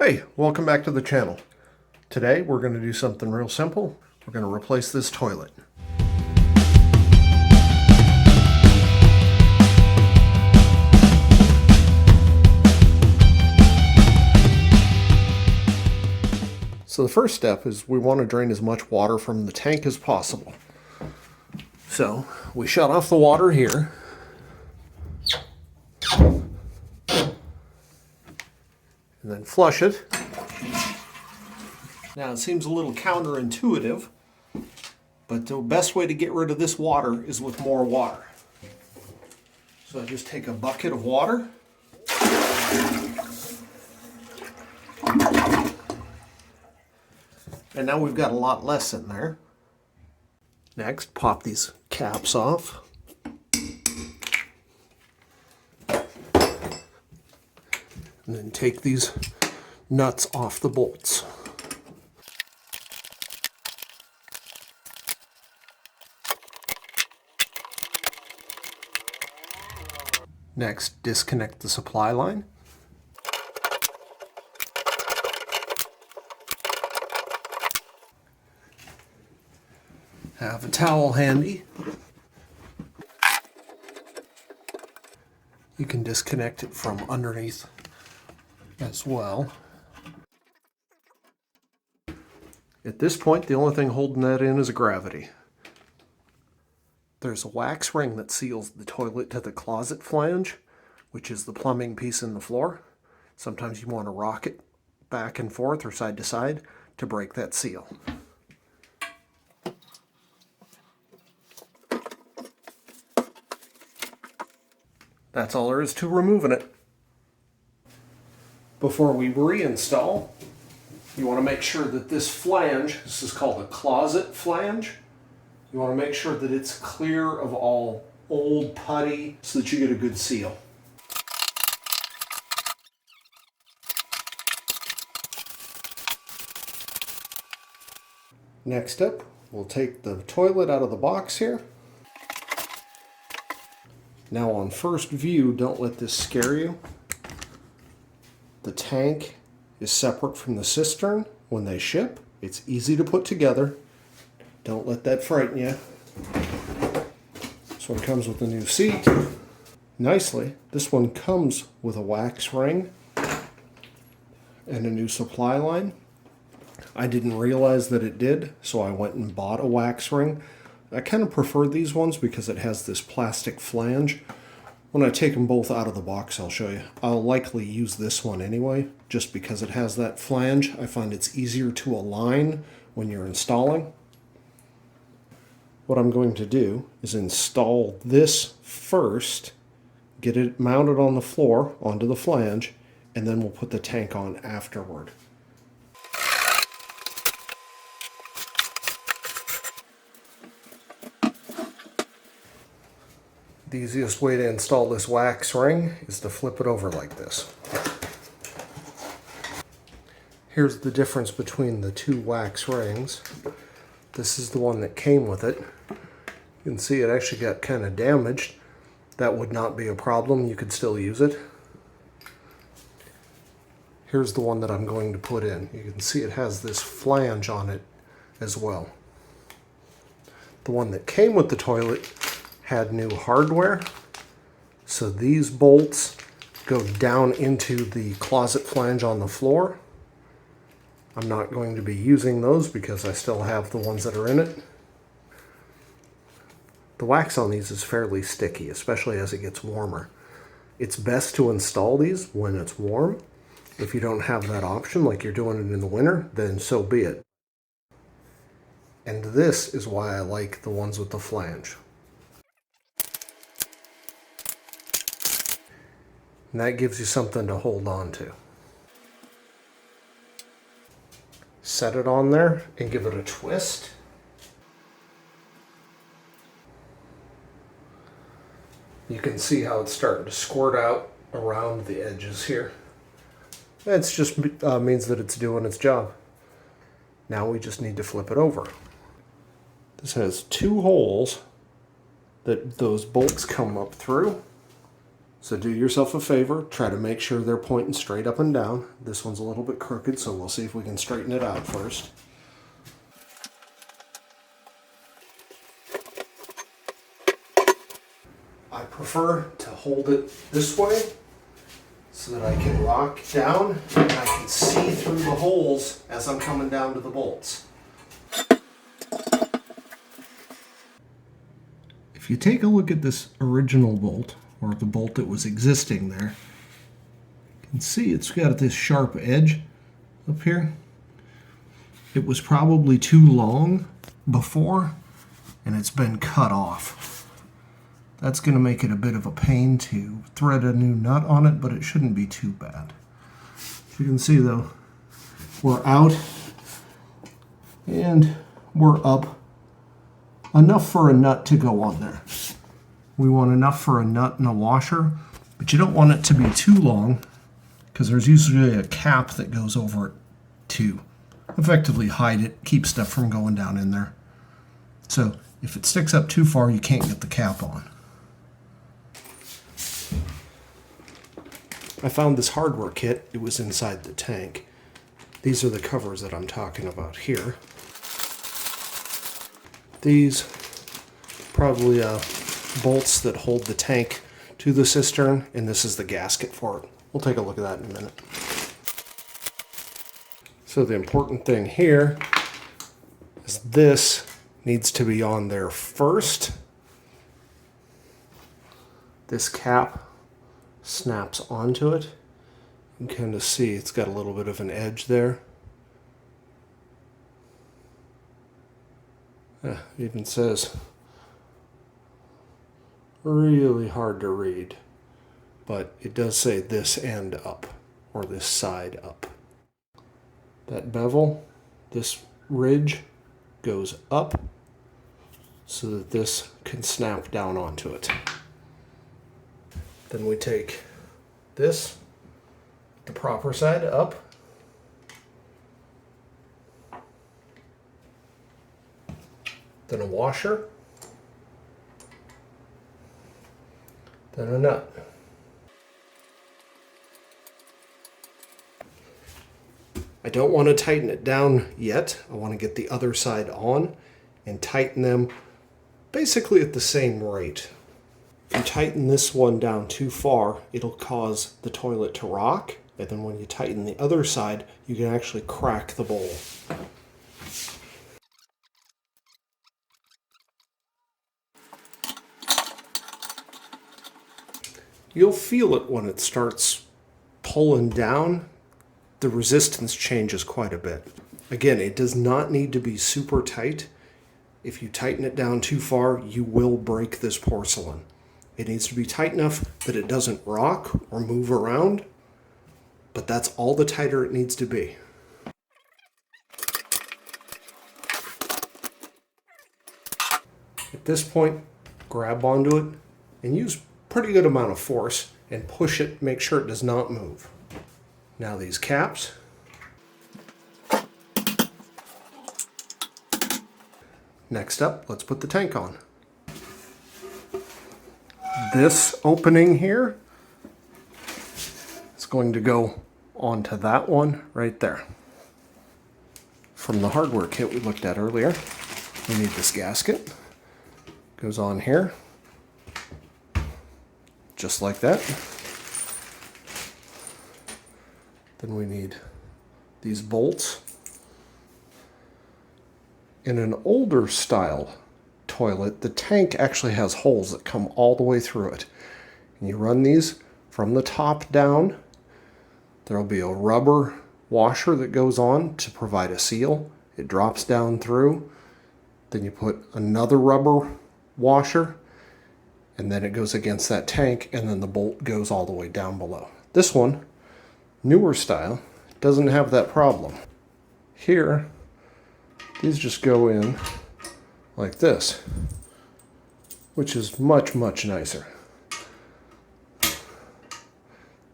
Hey, welcome back to the channel. Today we're going to do something real simple. We're going to replace this toilet. So the first step is we want to drain as much water from the tank as possible. So we shut off the water here. And then flush it. Now it seems a little counterintuitive, but the best way to get rid of this water is with more water. So I just take a bucket of water. And now we've got a lot less in there. Next, pop these caps off. And then take these nuts off the bolts. Next, disconnect the supply line. Have a towel handy. You can disconnect it from underneath as well. At this point, the only thing holding that in is gravity. There's a wax ring that seals the toilet to the closet flange, which is the plumbing piece in the floor. Sometimes you want to rock it back and forth or side to side to break that seal. That's all there is to removing it. Before we reinstall, you want to make sure that this flange, this is called a closet flange, you want to make sure that it's clear of all old putty so that you get a good seal. Next up, we'll take the toilet out of the box here. Now on first view, don't let this scare you. The tank is separate from the cistern when they ship. It's easy to put together. Don't let that frighten you. This one comes with a new seat. Nicely, this one comes with a wax ring and a new supply line. I didn't realize that it did, so I went and bought a wax ring. I kind of prefer these ones because it has this plastic flange. When I take them both out of the box, I'll show you. I'll likely use this one anyway, just because it has that flange. I find it's easier to align when you're installing. What I'm going to do is install this first, get it mounted on the floor onto the flange, and then we'll put the tank on afterward. The easiest way to install this wax ring is to flip it over like this. Here's the difference between the two wax rings. This is the one that came with it. You can see it actually got kind of damaged. That would not be a problem. You could still use it. Here's the one that I'm going to put in. You can see it has this flange on it as well. The one that came with the toilet had new hardware, so these bolts go down into the closet flange on the floor. I'm not going to be using those because I still have the ones that are in it. The wax on these is fairly sticky, especially as it gets warmer. It's best to install these when it's warm. If you don't have that option, like you're doing it in the winter, then so be it. And this is why I like the ones with the flange. And that gives you something to hold on to. Set it on there and give it a twist. You can see how it's starting to squirt out around the edges here. It just means that it's doing its job. Now we just need to flip it over. This has two holes that those bolts come up through. So do yourself a favor, try to make sure they're pointing straight up and down. This one's a little bit crooked, so we'll see if we can straighten it out first. I prefer to hold it this way so that I can rock down and I can see through the holes as I'm coming down to the bolts. If you take a look at this original bolt, or the bolt that was existing there, you can see it's got this sharp edge up here. It was probably too long before, and it's been cut off. That's going to make it a bit of a pain to thread a new nut on it, but it shouldn't be too bad. As you can see though, we're out and we're up enough for a nut to go on there. We want enough for a nut and a washer, but you don't want it to be too long because there's usually a cap that goes over it to effectively hide it, keep stuff from going down in there. So if it sticks up too far, you can't get the cap on. I found this hardware kit. It was inside the tank. These are the covers that I'm talking about here. These probably bolts that hold the tank to the cistern, and this is the gasket for it. We'll take a look at that in a minute. So the important thing here is this needs to be on there first. This cap snaps onto it. You can kind of see it's got a little bit of an edge there. It even says really hard to read, but it does say this end up, or this side up. That bevel, this ridge goes up so that this can snap down onto it. Then we take this, the proper side up, then a washer, then a nut. I don't want to tighten it down yet. I want to get the other side on and tighten them basically at the same rate. If you tighten this one down too far, it'll cause the toilet to rock, and then when you tighten the other side, you can actually crack the bowl. You'll feel it when it starts pulling down. The resistance changes quite a bit. Again, it does not need to be super tight. If you tighten it down too far, you will break this porcelain. It needs to be tight enough that it doesn't rock or move around, but that's all the tighter it needs to be. At this point, grab onto it and use pretty good amount of force and push it, make sure it does not move. Now these caps. Next up, let's put the tank on. This opening here is going to go onto that one right there. From the hardware kit we looked at earlier, we need this gasket. Goes on here. Just like that. Then we need these bolts. In an older style toilet, the tank actually has holes that come all the way through it. And you run these from the top down. There'll be a rubber washer that goes on to provide a seal. It drops down through. Then you put another rubber washer, and then it goes against that tank, and then the bolt goes all the way down below. This one, newer style, doesn't have that problem. Here, these just go in like this, which is much, much nicer.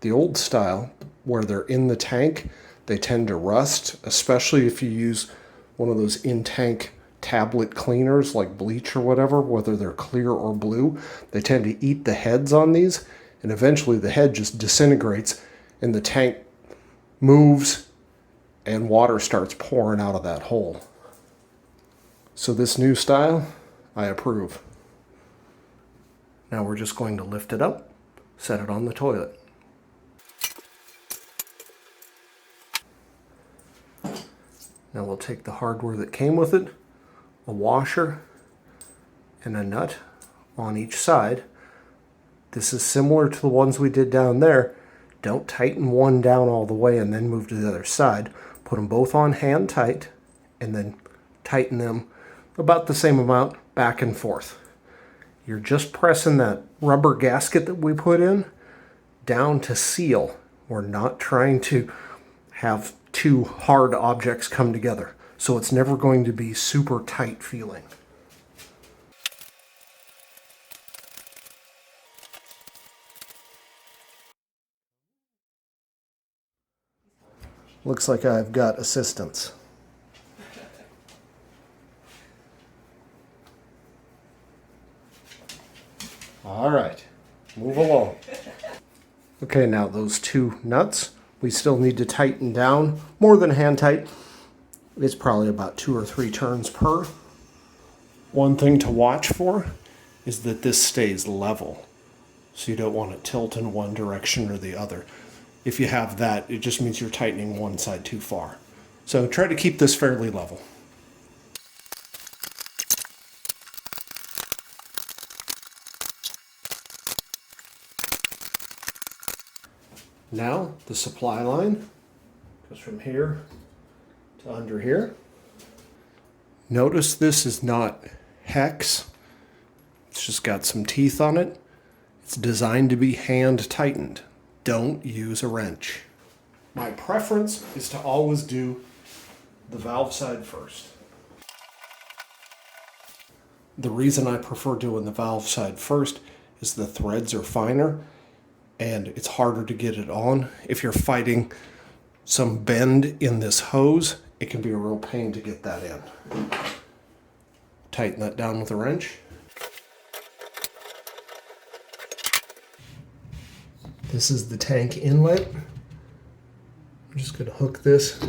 The old style, where they're in the tank, they tend to rust, especially if you use one of those in-tank tablet cleaners like bleach or whatever, whether they're clear or blue. They tend to eat the heads on these, and eventually the head just disintegrates and the tank moves and water starts pouring out of that hole. So this new style, I approve. Now we're just going to lift it up, set it on the toilet. Now we'll take the hardware that came with it, a washer and a nut on each side. This is similar to the ones we did down there. Don't tighten one down all the way and then move to the other side. Put them both on hand tight and then tighten them about the same amount back and forth. You're just pressing that rubber gasket that we put in down to seal. We're not trying to have two hard objects come together. So it's never going to be super tight feeling. Looks like I've got assistance. All right, move along. Okay, now those two nuts, we still need to tighten down more than hand tight. It's probably about 2 or 3 turns per. One thing to watch for is that this stays level. So you don't want to tilt in one direction or the other. If you have that, it just means you're tightening one side too far. So try to keep this fairly level. Now the supply line goes from here to under here. Notice this is not hex. It's just got some teeth on it. It's designed to be hand tightened. Don't use a wrench. My preference is to always do the valve side first. The reason I prefer doing the valve side first is the threads are finer and it's harder to get it on. If you're fighting some bend in this hose, it can be a real pain to get that in. Tighten that down with a wrench. This is the tank inlet. I'm just going to hook this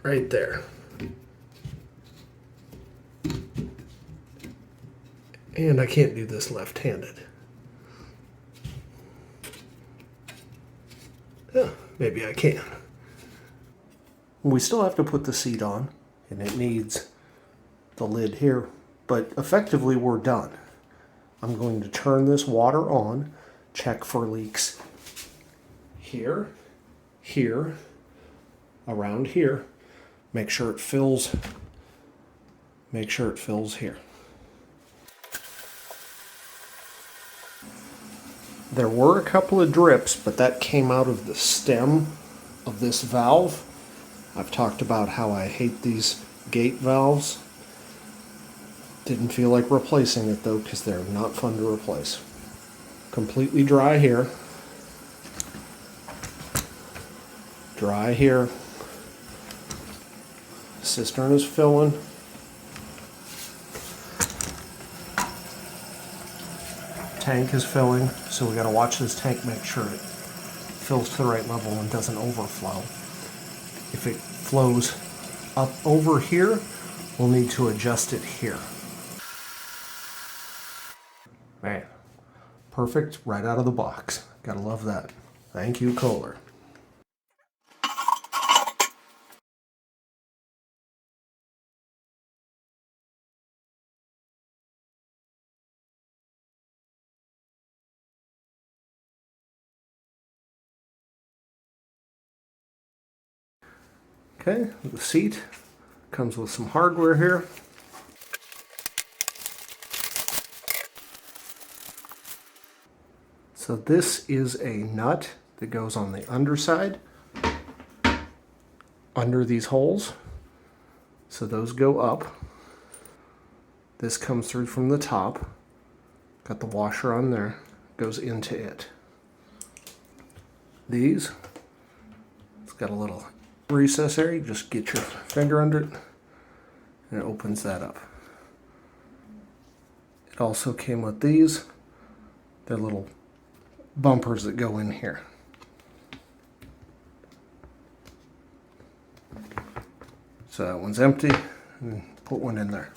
right there. And I can't do this left-handed. Maybe I can. We still have to put the seat on, and it needs the lid here, but effectively we're done. I'm going to turn this water on, check for leaks here, here, around here. Make sure it fills here. There were a couple of drips, but that came out of the stem of this valve. I've talked about how I hate these gate valves. Didn't feel like replacing it though, because they're not fun to replace. Completely dry here. Dry here. Cistern is filling. Tank is filling, so we got to watch this tank, make sure it fills to the right level and doesn't overflow. If it flows up over here, we'll need to adjust it here. Man, perfect right out of the box. Gotta love that. Thank you, Kohler. Okay, the seat comes with some hardware here. So this is a nut that goes on the underside, under these holes. So those go up. This comes through from the top. Got the washer on there, goes into it. These, it's got a little recess area, just get your finger under it and it opens that up. It also came with these They're little bumpers that go in here. So that one's empty, and put one in there.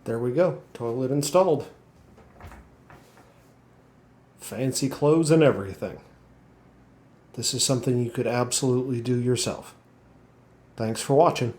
There we go, toilet installed. Fancy clothes and everything. This is something you could absolutely do yourself. Thanks for watching.